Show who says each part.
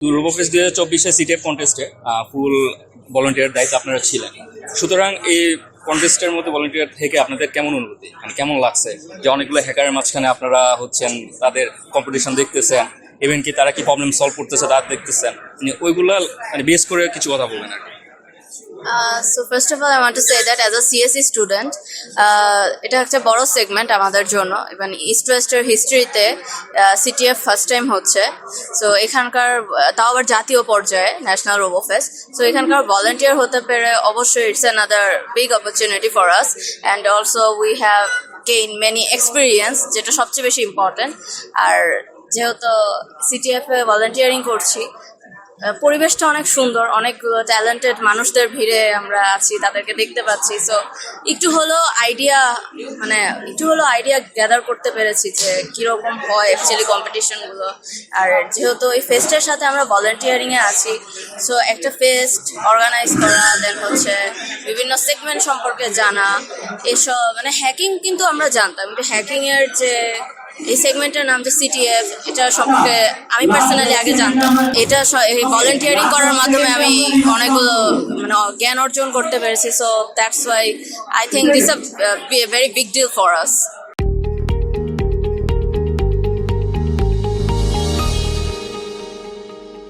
Speaker 1: রোবোফেস 2024 সিটেপ কন্টেস্টে ফুল volunteer দায়িত্ব আপনারা ছিলেন। সুতরাং এই কন্টেস্টের মধ্যে ভলান্টিয়ার থেকে আপনাদের কেমন অনুভূতি, মানে কেমন লাগছে যে অনেকগুলো হ্যাকারের মাঝখানে আপনারা হচ্ছেন, তাদের কম্পিটিশন দেখতেছেন, ইভেন কি তারা কি প্রবলেম সলভ করতেছে তা দেখতেছেন, মানে ওইগুলা মানে বেস করে কিছু কথা বলবেন আর কি।
Speaker 2: So first of all, I want to say that as a CSE student, এটা একটা বড় সেগমেন্ট আমাদের জন্য। এবং ইস্ট ওয়েস্টের হিস্ট্রিতে সিটিএফ ফার্স্ট টাইম হচ্ছে। সো এখানকার তাও আবার জাতীয় পর্যায়ে ন্যাশনাল রোবোফেস্ট। সো এখানকার ভলান্টিয়ার হতে পেরে অবশ্যই it's another big opportunity for us, and also we have gain many experience, যেটা সবচেয়ে বেশি ইম্পর্টেন্ট। আর যেহেতু সিটিএফ এ ভলান্টিয়ারিং করছি, পরিবেশটা অনেক সুন্দর, অনেক ট্যালেন্টেড মানুষদের ভিড়ে আমরা আছি, তাদেরকে দেখতে পাচ্ছি। সো একটু হলেও আইডিয়া গ্যাদার করতে পেরেছি যে কীরকম হয় অ্যাকচুয়ালি কম্পিটিশনগুলো। আর যেহেতু এই ফেস্টের সাথে আমরা ভলান্টিয়ারিংয়ে আছি, সো একটা ফেস্ট অর্গানাইজ করা, দেন হচ্ছে বিভিন্ন সেগমেন্ট সম্পর্কে জানা, এসব মানে হ্যাকিং কিন্তু আমরা জানতাম, কিন্তু হ্যাকিংয়ের যে এই সেগমেন্টের নাম যে সিটিএফ, এটা সম্পর্কে আমি পার্সোনালি আগে জানতাম। এটা এই ভলান্টিয়ারিং করার মাধ্যমে আমি অনেকগুলো মানে জ্ঞান অর্জন করতে পেরেছি। So that's why I think this a very big deal for us.